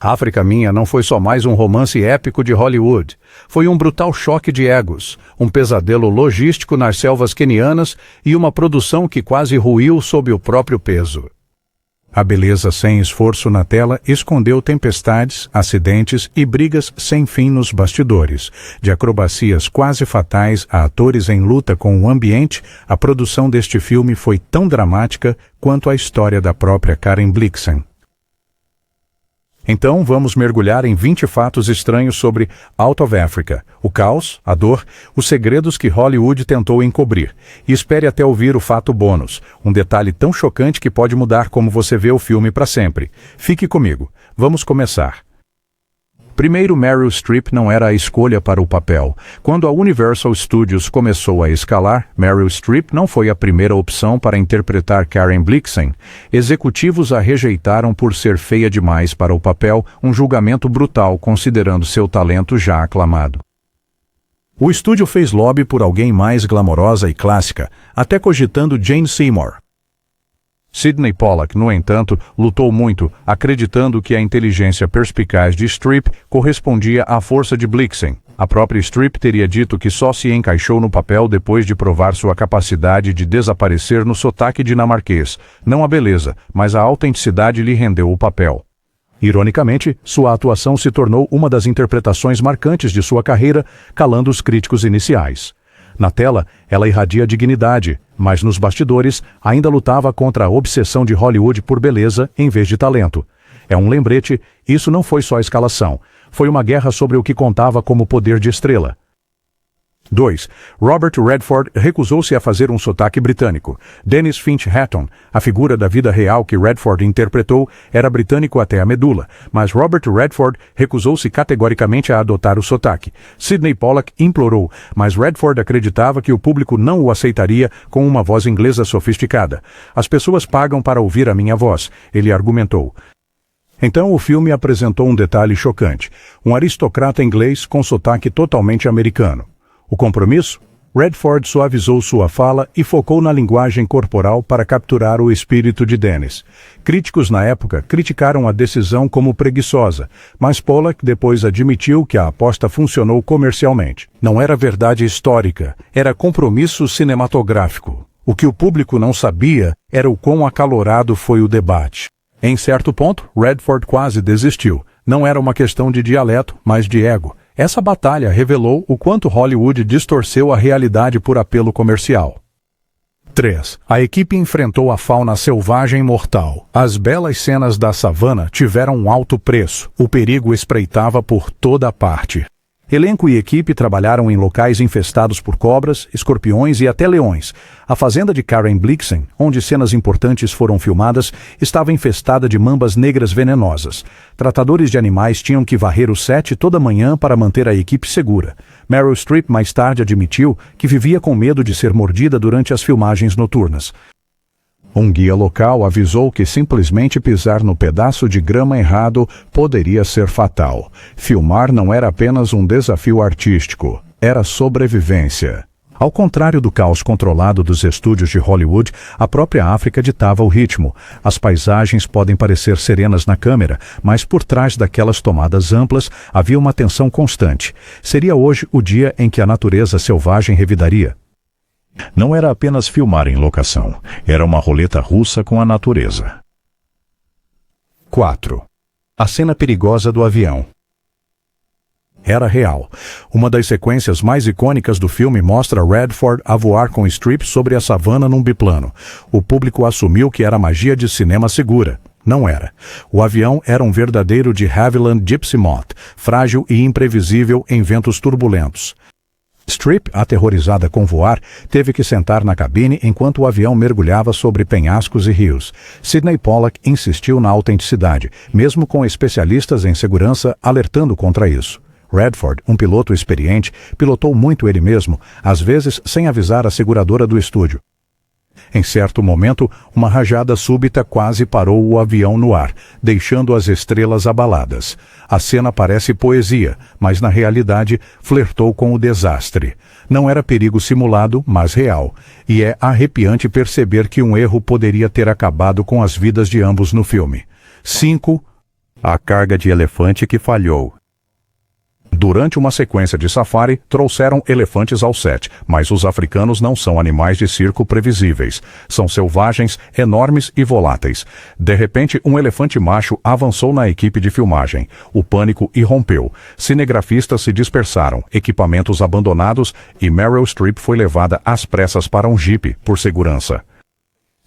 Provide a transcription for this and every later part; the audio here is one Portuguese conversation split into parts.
África Minha não foi só mais um romance épico de Hollywood. Foi um brutal choque de egos, um pesadelo logístico nas selvas quenianas e uma produção que quase ruiu sob o próprio peso. A beleza sem esforço na tela escondeu tempestades, acidentes e brigas sem fim nos bastidores. De acrobacias quase fatais a atores em luta com o ambiente, a produção deste filme foi tão dramática quanto a história da própria Karen Blixen. Então vamos mergulhar em 20 fatos estranhos sobre Out of Africa, o caos, a dor, os segredos que Hollywood tentou encobrir. E espere até ouvir o fato bônus, um detalhe tão chocante que pode mudar como você vê o filme para sempre. Fique comigo, vamos começar. Primeiro, Meryl Streep não era a escolha para o papel. Quando a Universal Studios começou a escalar, Meryl Streep não foi a primeira opção para interpretar Karen Blixen. Executivos a rejeitaram por ser feia demais para o papel, um julgamento brutal considerando seu talento já aclamado. O estúdio fez lobby por alguém mais glamourosa e clássica, até cogitando Jane Seymour. Sydney Pollack, no entanto, lutou muito, acreditando que a inteligência perspicaz de Streep correspondia à força de Blixen. A própria Streep teria dito que só se encaixou no papel depois de provar sua capacidade de desaparecer no sotaque dinamarquês. Não a beleza, mas a autenticidade lhe rendeu o papel. Ironicamente, sua atuação se tornou uma das interpretações marcantes de sua carreira, calando os críticos iniciais. Na tela, ela irradia dignidade, mas nos bastidores ainda lutava contra a obsessão de Hollywood por beleza em vez de talento. É um lembrete, isso não foi só escalação. Foi uma guerra sobre o que contava como poder de estrela. 2. Robert Redford recusou-se a fazer um sotaque britânico. Dennis Finch Hatton, a figura da vida real que Redford interpretou, era britânico até a medula, mas Robert Redford recusou-se categoricamente a adotar o sotaque. Sydney Pollack implorou, mas Redford acreditava que o público não o aceitaria com uma voz inglesa sofisticada. As pessoas pagam para ouvir a minha voz, ele argumentou. Então o filme apresentou um detalhe chocante, um aristocrata inglês com sotaque totalmente americano. O compromisso? Redford suavizou sua fala e focou na linguagem corporal para capturar o espírito de Dennis. Críticos na época criticaram a decisão como preguiçosa, mas Pollack depois admitiu que a aposta funcionou comercialmente. Não era verdade histórica, era compromisso cinematográfico. O que o público não sabia era o quão acalorado foi o debate. Em certo ponto, Redford quase desistiu. Não era uma questão de dialeto, mas de ego. Essa batalha revelou o quanto Hollywood distorceu a realidade por apelo comercial. 3. A equipe enfrentou a fauna selvagem mortal. As belas cenas da savana tiveram um alto preço. O perigo espreitava por toda parte. Elenco e equipe trabalharam em locais infestados por cobras, escorpiões e até leões. A fazenda de Karen Blixen, onde cenas importantes foram filmadas, estava infestada de mambas negras venenosas. Tratadores de animais tinham que varrer o set toda manhã para manter a equipe segura. Meryl Streep mais tarde admitiu que vivia com medo de ser mordida durante as filmagens noturnas. Um guia local avisou que simplesmente pisar no pedaço de grama errado poderia ser fatal. Filmar não era apenas um desafio artístico, era sobrevivência. Ao contrário do caos controlado dos estúdios de Hollywood, a própria África ditava o ritmo. As paisagens podem parecer serenas na câmera, mas por trás daquelas tomadas amplas havia uma tensão constante. Seria hoje o dia em que a natureza selvagem revidaria. Não era apenas filmar em locação, era uma roleta russa com a natureza. 4. A cena perigosa do avião. Era real. Uma das sequências mais icônicas do filme mostra Redford a voar com Streep sobre a savana num biplano. O público assumiu que era magia de cinema segura. Não era. O avião era um verdadeiro de Havilland Gypsy Moth, frágil e imprevisível em ventos turbulentos. Streep, aterrorizada com voar, teve que sentar na cabine enquanto o avião mergulhava sobre penhascos e rios. Sydney Pollack insistiu na autenticidade, mesmo com especialistas em segurança alertando contra isso. Redford, um piloto experiente, pilotou muito ele mesmo, às vezes sem avisar a seguradora do estúdio. Em certo momento, uma rajada súbita quase parou o avião no ar, deixando as estrelas abaladas. A cena parece poesia, mas na realidade flertou com o desastre. Não era perigo simulado, mas real. E é arrepiante perceber que um erro poderia ter acabado com as vidas de ambos no filme. 5. A carga de elefante que falhou. Durante uma sequência de safari, trouxeram elefantes ao set, mas os africanos não são animais de circo previsíveis. São selvagens, enormes e voláteis. De repente, um elefante macho avançou na equipe de filmagem. O pânico irrompeu. Cinegrafistas se dispersaram, equipamentos abandonados e Meryl Streep foi levada às pressas para um jipe, por segurança.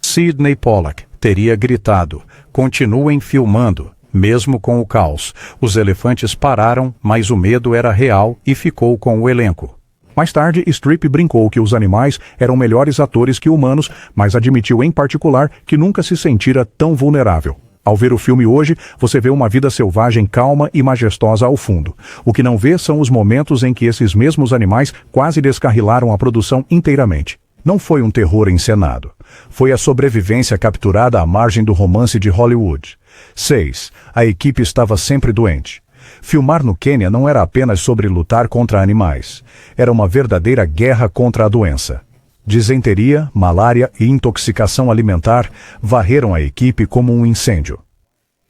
Sydney Pollack teria gritado: "Continuem filmando." Mesmo com o caos, os elefantes pararam, mas o medo era real e ficou com o elenco. Mais tarde, Streep brincou que os animais eram melhores atores que humanos, mas admitiu em particular que nunca se sentira tão vulnerável. Ao ver o filme hoje, você vê uma vida selvagem calma e majestosa ao fundo. O que não vê são os momentos em que esses mesmos animais quase descarrilaram a produção inteiramente. Não foi um terror encenado. Foi a sobrevivência capturada à margem do romance de Hollywood. 6. A equipe estava sempre doente. Filmar no Quênia não era apenas sobre lutar contra animais. Era uma verdadeira guerra contra a doença. Disenteria, malária e intoxicação alimentar varreram a equipe como um incêndio.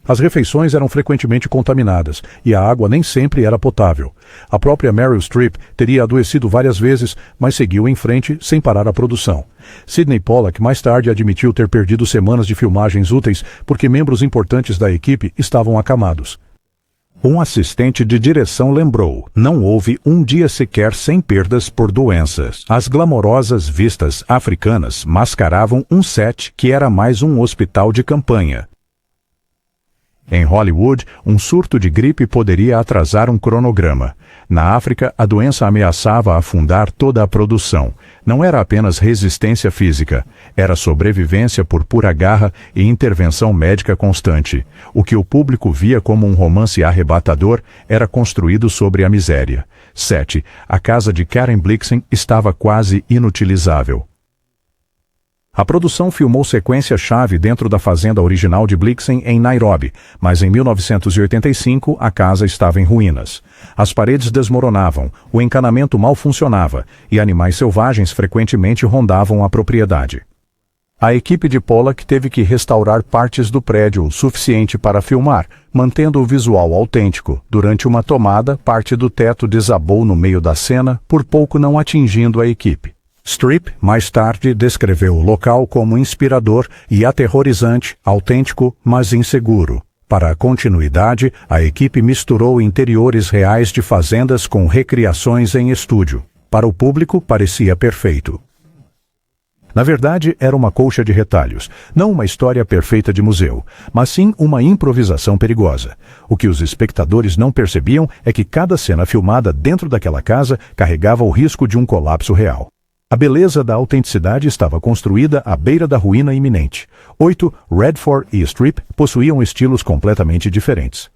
As refeições eram frequentemente contaminadas e a água nem sempre era potável. A própria Meryl Streep teria adoecido várias vezes, mas seguiu em frente sem parar a produção. Sydney Pollack mais tarde admitiu ter perdido semanas de filmagens úteis porque membros importantes da equipe estavam acamados. Um assistente de direção lembrou: "Não houve um dia sequer sem perdas por doenças." As glamorosas vistas africanas mascaravam um set que era mais um hospital de campanha. Em Hollywood, um surto de gripe poderia atrasar um cronograma. Na África, a doença ameaçava afundar toda a produção. Não era apenas resistência física, era sobrevivência por pura garra e intervenção médica constante. O que o público via como um romance arrebatador era construído sobre a miséria. 7. A casa de Karen Blixen estava quase inutilizável. A produção filmou sequência-chave dentro da fazenda original de Blixen em Nairobi, mas em 1985 a casa estava em ruínas. As paredes desmoronavam, o encanamento mal funcionava e animais selvagens frequentemente rondavam a propriedade. A equipe de Pollack teve que restaurar partes do prédio o suficiente para filmar, mantendo o visual autêntico. Durante uma tomada, parte do teto desabou no meio da cena, por pouco não atingindo a equipe. Streep, mais tarde, descreveu o local como inspirador e aterrorizante, autêntico, mas inseguro. Para a continuidade, a equipe misturou interiores reais de fazendas com recriações em estúdio. Para o público, parecia perfeito. Na verdade, era uma colcha de retalhos, não uma história perfeita de museu, mas sim uma improvisação perigosa. O que os espectadores não percebiam é que cada cena filmada dentro daquela casa carregava o risco de um colapso real. A beleza da autenticidade estava construída à beira da ruína iminente. 8. Redford e Streep possuíam estilos completamente diferentes.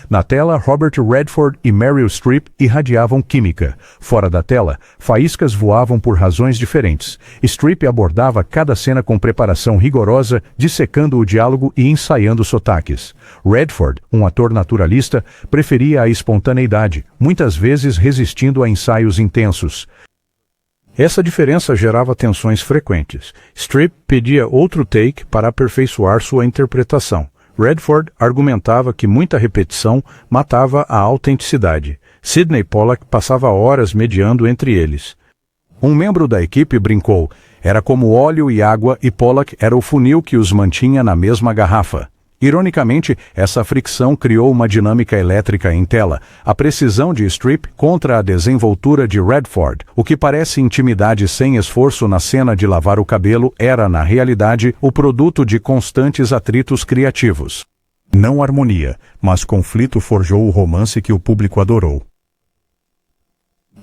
Na tela, Robert Redford e Meryl Streep irradiavam química. Fora da tela, faíscas voavam por razões diferentes. Streep abordava cada cena com preparação rigorosa, dissecando o diálogo e ensaiando sotaques. Redford, um ator naturalista, preferia a espontaneidade, muitas vezes resistindo a ensaios intensos. Essa diferença gerava tensões frequentes. Streep pedia outro take para aperfeiçoar sua interpretação. Redford argumentava que muita repetição matava a autenticidade. Sydney Pollack passava horas mediando entre eles. Um membro da equipe brincou: era como óleo e água e Pollack era o funil que os mantinha na mesma garrafa. Ironicamente, essa fricção criou uma dinâmica elétrica em tela, a precisão de Streep contra a desenvoltura de Redford. O que parece intimidade sem esforço na cena de lavar o cabelo era, na realidade, o produto de constantes atritos criativos. Não harmonia, mas conflito forjou o romance que o público adorou.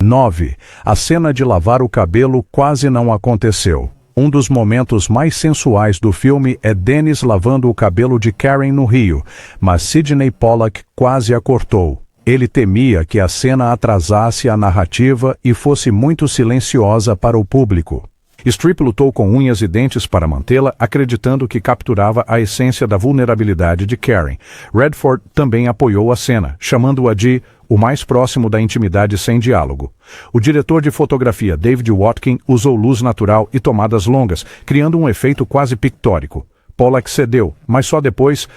9. A cena de lavar o cabelo quase não aconteceu. Um dos momentos mais sensuais do filme é Dennis lavando o cabelo de Karen no rio, mas Sydney Pollack quase a cortou. Ele temia que a cena atrasasse a narrativa e fosse muito silenciosa para o público. Streep lutou com unhas e dentes para mantê-la, acreditando que capturava a essência da vulnerabilidade de Karen. Redford também apoiou a cena, chamando-a de o mais próximo da intimidade sem diálogo. O diretor de fotografia David Watkin usou luz natural e tomadas longas, criando um efeito quase pictórico. Pollack cedeu, mas só depois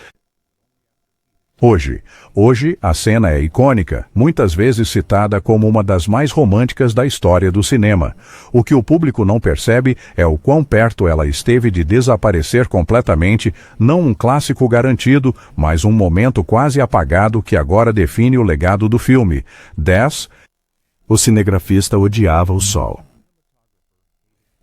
Hoje, a cena é icônica, muitas vezes citada como uma das mais românticas da história do cinema. O que o público não percebe é o quão perto ela esteve de desaparecer completamente, não um clássico garantido, mas um momento quase apagado que agora define o legado do filme. 10. O cinegrafista odiava o sol.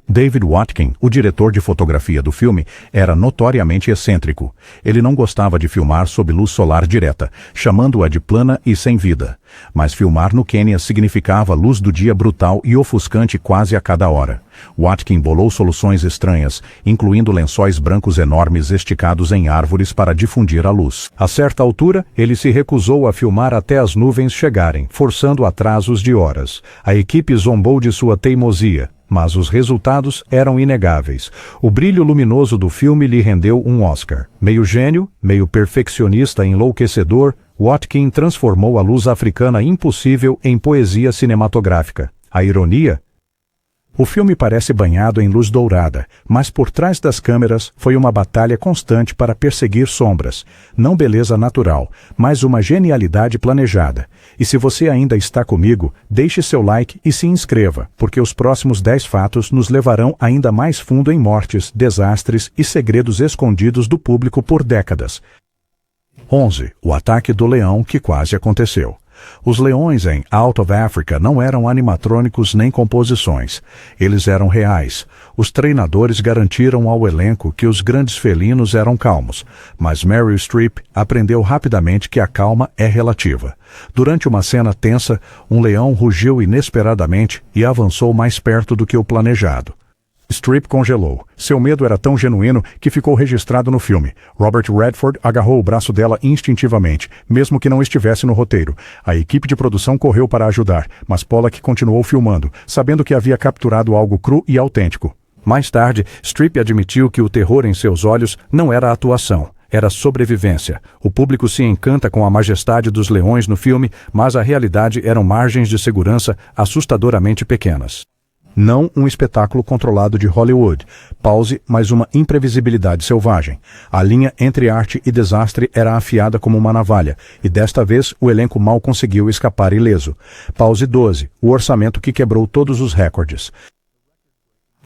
David Watkin, o diretor de fotografia do filme, era notoriamente excêntrico. Ele não gostava de filmar sob luz solar direta, chamando-a de plana e sem vida. Mas filmar no Quênia significava luz do dia brutal e ofuscante quase a cada hora. Watkin bolou soluções estranhas, incluindo lençóis brancos enormes esticados em árvores para difundir a luz. A certa altura, ele se recusou a filmar até as nuvens chegarem, forçando atrasos de horas. A equipe zombou de sua teimosia. Mas os resultados eram inegáveis. O brilho luminoso do filme lhe rendeu um Oscar. Meio gênio, meio perfeccionista enlouquecedor, Watkin transformou a luz africana impossível em poesia cinematográfica. A ironia? O filme parece banhado em luz dourada, mas por trás das câmeras foi uma batalha constante para perseguir sombras. Não beleza natural, mas uma genialidade planejada. E se você ainda está comigo, deixe seu like e se inscreva, porque os próximos 10 fatos nos levarão ainda mais fundo em mortes, desastres e segredos escondidos do público por décadas. 11. O ataque do leão que quase aconteceu. Os leões em Out of Africa não eram animatrônicos nem composições. Eles eram reais. Os treinadores garantiram ao elenco que os grandes felinos eram calmos, mas Meryl Streep aprendeu rapidamente que a calma é relativa. Durante uma cena tensa, um leão rugiu inesperadamente e avançou mais perto do que o planejado. Streep congelou. Seu medo era tão genuíno que ficou registrado no filme. Robert Redford agarrou o braço dela instintivamente, mesmo que não estivesse no roteiro. A equipe de produção correu para ajudar, mas Pollack continuou filmando, sabendo que havia capturado algo cru e autêntico. Mais tarde, Streep admitiu que o terror em seus olhos não era atuação. Era sobrevivência. O público se encanta com a majestade dos leões no filme, mas a realidade eram margens de segurança assustadoramente pequenas. Não um espetáculo controlado de Hollywood. Pause, mas uma imprevisibilidade selvagem. A linha entre arte e desastre era afiada como uma navalha, e desta vez o elenco mal conseguiu escapar ileso. Pause 12, o orçamento que quebrou todos os recordes.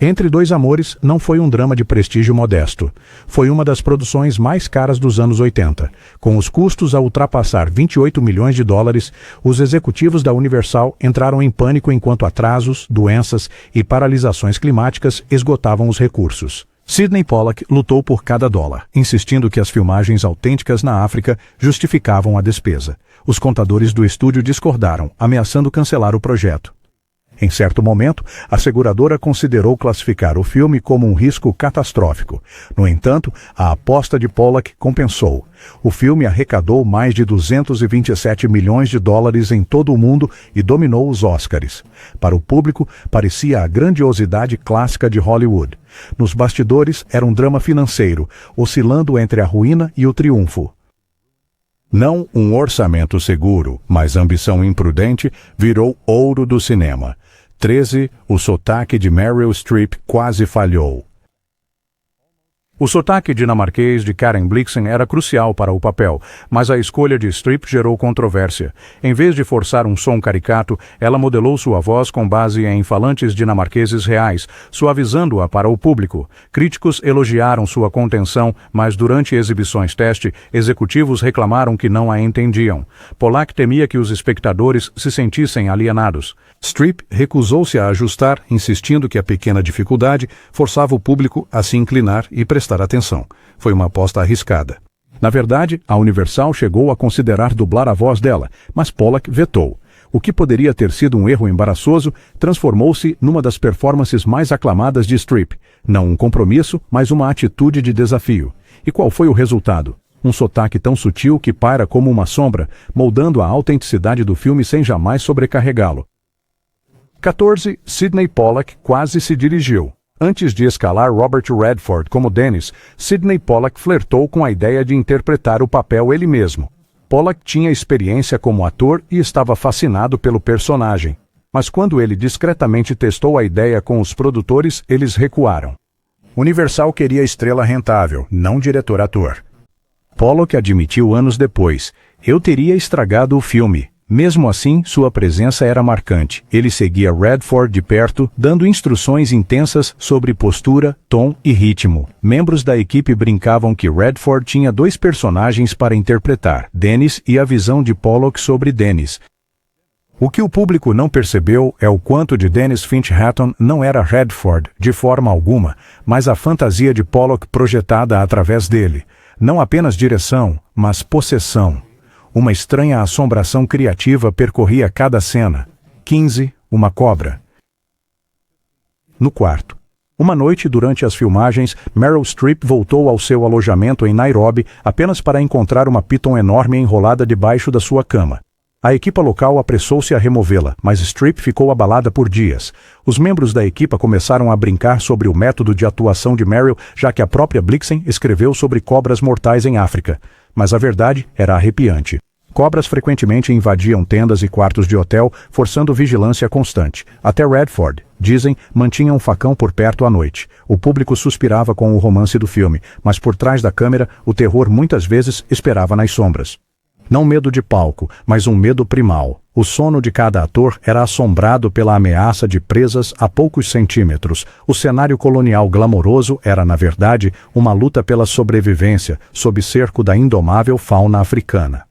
Entre Dois Amores não foi um drama de prestígio modesto. Foi uma das produções mais caras dos anos 80. Com os custos a ultrapassar 28 milhões de dólares, os executivos da Universal entraram em pânico enquanto atrasos, doenças e paralisações climáticas esgotavam os recursos. Sidney Pollack lutou por cada dólar, insistindo que as filmagens autênticas na África justificavam a despesa. Os contadores do estúdio discordaram, ameaçando cancelar o projeto. Em certo momento, a seguradora considerou classificar o filme como um risco catastrófico. No entanto, a aposta de Pollack compensou. O filme arrecadou mais de 227 milhões de dólares em todo o mundo e dominou os Oscars. Para o público, parecia a grandiosidade clássica de Hollywood. Nos bastidores, era um drama financeiro, oscilando entre a ruína e o triunfo. Não um orçamento seguro, mas ambição imprudente, virou ouro do cinema. 13. O sotaque de Meryl Streep quase falhou. O sotaque dinamarquês de Karen Blixen era crucial para o papel, mas a escolha de Streep gerou controvérsia. Em vez de forçar um som caricato, ela modelou sua voz com base em falantes dinamarqueses reais, suavizando-a para o público. Críticos elogiaram sua contenção, mas durante exibições teste, executivos reclamaram que não a entendiam. Pollack temia que os espectadores se sentissem alienados. Streep recusou-se a ajustar, insistindo que a pequena dificuldade forçava o público a se inclinar e prestar atenção. Foi uma aposta arriscada. Na verdade, a Universal chegou a considerar dublar a voz dela, mas Pollack vetou. O que poderia ter sido um erro embaraçoso transformou-se numa das performances mais aclamadas de Streep. Não um compromisso, mas uma atitude de desafio. E qual foi o resultado? Um sotaque tão sutil que paira como uma sombra, moldando a autenticidade do filme sem jamais sobrecarregá-lo. 14. Sidney Pollack quase se dirigiu. Antes de escalar Robert Redford como Dennis, Sidney Pollack flertou com a ideia de interpretar o papel ele mesmo. Pollack tinha experiência como ator e estava fascinado pelo personagem. Mas quando ele discretamente testou a ideia com os produtores, eles recuaram. Universal queria estrela rentável, não diretor-ator. Pollock admitiu anos depois: "Eu teria estragado o filme." Mesmo assim, sua presença era marcante. Ele seguia Redford de perto, dando instruções intensas sobre postura, tom e ritmo. Membros da equipe brincavam que Redford tinha 2 personagens para interpretar: Dennis e a visão de Pollock sobre Dennis. O que o público não percebeu é o quanto de Dennis Finch Hatton não era Redford de forma alguma, mas a fantasia de Pollock projetada através dele. Não apenas direção, mas possessão. Uma estranha assombração criativa percorria cada cena. 15, uma cobra. No quarto. Uma noite durante as filmagens, Meryl Streep voltou ao seu alojamento em Nairobi apenas para encontrar uma piton enorme enrolada debaixo da sua cama. A equipa local apressou-se a removê-la, mas Streep ficou abalada por dias. Os membros da equipa começaram a brincar sobre o método de atuação de Meryl, já que a própria Blixen escreveu sobre cobras mortais em África. Mas a verdade era arrepiante. Cobras frequentemente invadiam tendas e quartos de hotel, forçando vigilância constante. Até Redford, dizem, mantinha um facão por perto à noite. O público suspirava com o romance do filme, mas por trás da câmera, o terror muitas vezes esperava nas sombras. Não medo de palco, mas um medo primal. O sono de cada ator era assombrado pela ameaça de presas a poucos centímetros. O cenário colonial glamouroso era, na verdade, uma luta pela sobrevivência, sob cerco da indomável fauna africana.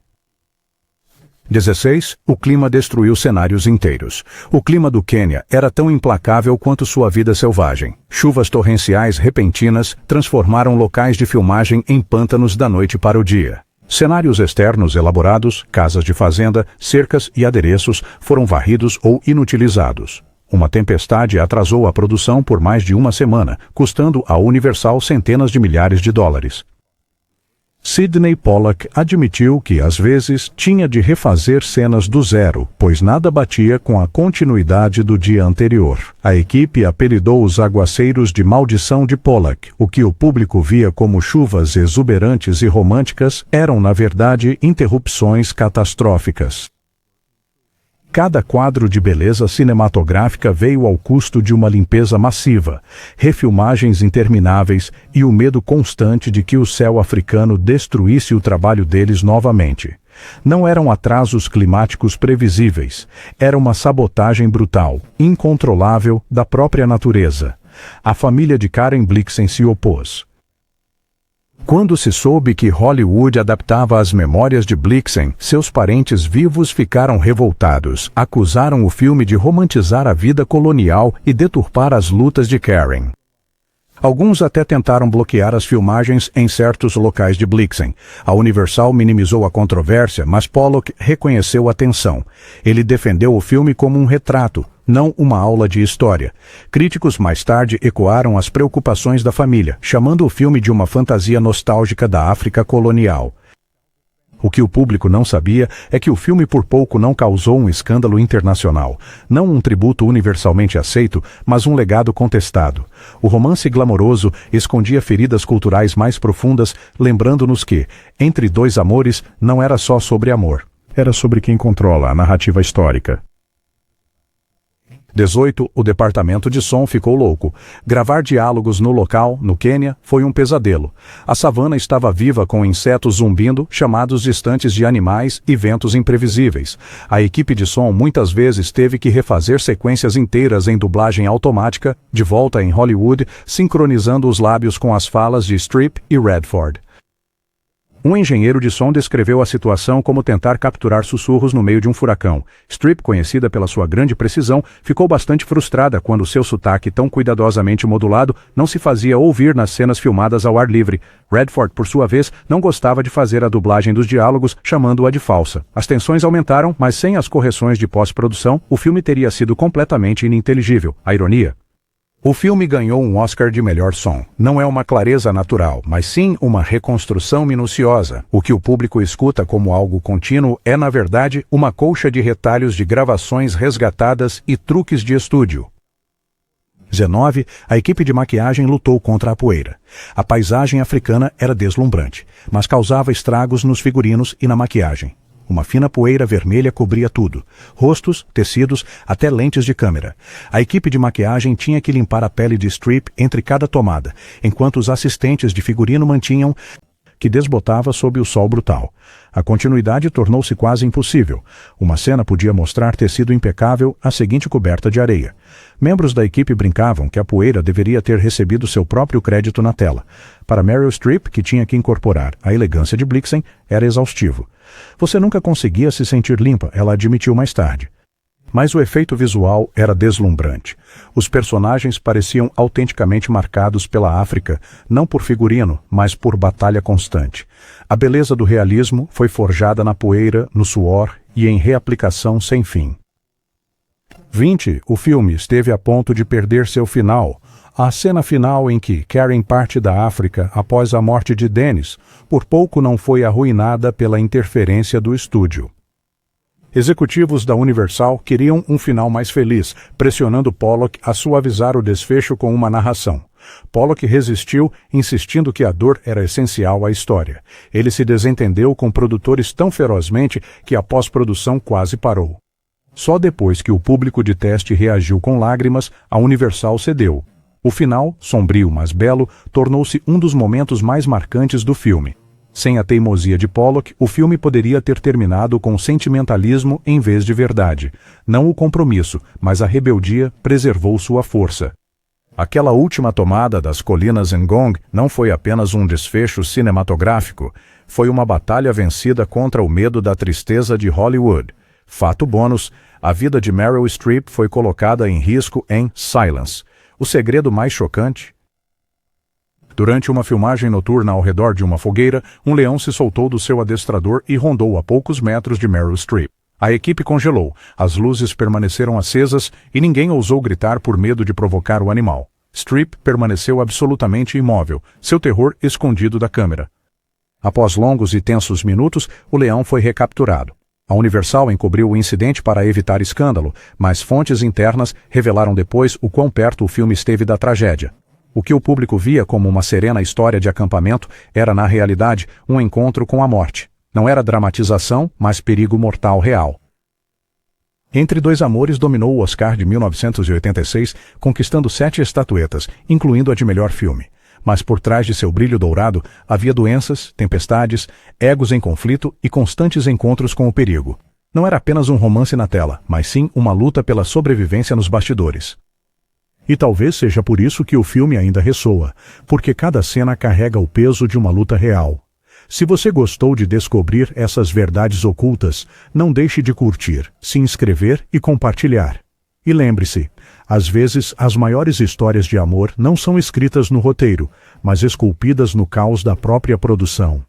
16. O clima destruiu cenários inteiros. O clima do Quênia era tão implacável quanto sua vida selvagem. Chuvas torrenciais repentinas transformaram locais de filmagem em pântanos da noite para o dia. Cenários externos elaborados, casas de fazenda, cercas e adereços foram varridos ou inutilizados. Uma tempestade atrasou a produção por mais de uma semana, custando à Universal centenas de milhares de dólares. Sidney Pollack admitiu que, às vezes, tinha de refazer cenas do zero, pois nada batia com a continuidade do dia anterior. A equipe apelidou os aguaceiros de maldição de Pollack. O que o público via como chuvas exuberantes e românticas eram, na verdade, interrupções catastróficas. Cada quadro de beleza cinematográfica veio ao custo de uma limpeza massiva, refilmagens intermináveis e o medo constante de que o céu africano destruísse o trabalho deles novamente. Não eram atrasos climáticos previsíveis, era uma sabotagem brutal, incontrolável da própria natureza. A família de Karen Blixen se opôs. Quando se soube que Hollywood adaptava as memórias de Blixen, seus parentes vivos ficaram revoltados. Acusaram o filme de romantizar a vida colonial e deturpar as lutas de Karen. Alguns até tentaram bloquear as filmagens em certos locais de Blixen. A Universal minimizou a controvérsia, mas Pollock reconheceu a tensão. Ele defendeu o filme como um retrato, não uma aula de história. Críticos mais tarde ecoaram as preocupações da família, chamando o filme de uma fantasia nostálgica da África colonial. O que o público não sabia é que o filme por pouco não causou um escândalo internacional. Não um tributo universalmente aceito, mas um legado contestado. O romance glamouroso escondia feridas culturais mais profundas, lembrando-nos que, Entre Dois Amores, não era só sobre amor. Era sobre quem controla a narrativa histórica. 18. O departamento de som ficou louco. Gravar diálogos no local, no Quênia, foi um pesadelo. A savana estava viva com insetos zumbindo, chamados distantes de animais e ventos imprevisíveis. A equipe de som muitas vezes teve que refazer sequências inteiras em dublagem automática, de volta em Hollywood, sincronizando os lábios com as falas de Streep e Redford. Um engenheiro de som descreveu a situação como tentar capturar sussurros no meio de um furacão. Streep, conhecida pela sua grande precisão, ficou bastante frustrada quando seu sotaque tão cuidadosamente modulado não se fazia ouvir nas cenas filmadas ao ar livre. Redford, por sua vez, não gostava de fazer a dublagem dos diálogos, chamando-a de falsa. As tensões aumentaram, mas sem as correções de pós-produção, o filme teria sido completamente ininteligível. A ironia. O filme ganhou um Oscar de melhor som. Não é uma clareza natural, mas sim uma reconstrução minuciosa. O que o público escuta como algo contínuo é, na verdade, uma colcha de retalhos de gravações resgatadas e truques de estúdio. 19. A equipe de maquiagem lutou contra a poeira. A paisagem africana era deslumbrante, mas causava estragos nos figurinos e na maquiagem. Uma fina poeira vermelha cobria tudo. Rostos, tecidos, até lentes de câmera. A equipe de maquiagem tinha que limpar a pele de Streep entre cada tomada, enquanto os assistentes de figurino mantinham que desbotava sob o sol brutal. A continuidade tornou-se quase impossível. Uma cena podia mostrar ter sido impecável a seguinte coberta de areia. Membros da equipe brincavam que a poeira deveria ter recebido seu próprio crédito na tela. Para Meryl Streep, que tinha que incorporar a elegância de Blixen, era exaustivo. Você nunca conseguia se sentir limpa, ela admitiu mais tarde. Mas o efeito visual era deslumbrante. Os personagens pareciam autenticamente marcados pela África, não por figurino, mas por batalha constante. A beleza do realismo foi forjada na poeira, no suor e em reaplicação sem fim. 20. O filme esteve a ponto de perder seu final. A cena final em que Karen parte da África após a morte de Dennis, por pouco não foi arruinada pela interferência do estúdio. Executivos da Universal queriam um final mais feliz, pressionando Pollock a suavizar o desfecho com uma narração. Pollock resistiu, insistindo que a dor era essencial à história. Ele se desentendeu com produtores tão ferozmente que a pós-produção quase parou. Só depois que o público de teste reagiu com lágrimas, a Universal cedeu. O final, sombrio mas belo, tornou-se um dos momentos mais marcantes do filme. Sem a teimosia de Pollock, o filme poderia ter terminado com sentimentalismo em vez de verdade. Não o compromisso, mas a rebeldia preservou sua força. Aquela última tomada das colinas Ngong não foi apenas um desfecho cinematográfico, foi uma batalha vencida contra o medo da tristeza de Hollywood. Fato bônus, a vida de Meryl Streep foi colocada em risco em Silence. O segredo mais chocante? Durante uma filmagem noturna ao redor de uma fogueira, um leão se soltou do seu adestrador e rondou a poucos metros de Meryl Streep. A equipe congelou, as luzes permaneceram acesas e ninguém ousou gritar por medo de provocar o animal. Streep permaneceu absolutamente imóvel, seu terror escondido da câmera. Após longos e tensos minutos, o leão foi recapturado. A Universal encobriu o incidente para evitar escândalo, mas fontes internas revelaram depois o quão perto o filme esteve da tragédia. O que o público via como uma serena história de acampamento era, na realidade, um encontro com a morte. Não era dramatização, mas perigo mortal real. Entre Dois Amores dominou o Oscar de 1986, conquistando 7 estatuetas, incluindo a de melhor filme. Mas por trás de seu brilho dourado, havia doenças, tempestades, egos em conflito e constantes encontros com o perigo. Não era apenas um romance na tela, mas sim uma luta pela sobrevivência nos bastidores. E talvez seja por isso que o filme ainda ressoa, porque cada cena carrega o peso de uma luta real. Se você gostou de descobrir essas verdades ocultas, não deixe de curtir, se inscrever e compartilhar. E lembre-se, às vezes as maiores histórias de amor não são escritas no roteiro, mas esculpidas no caos da própria produção.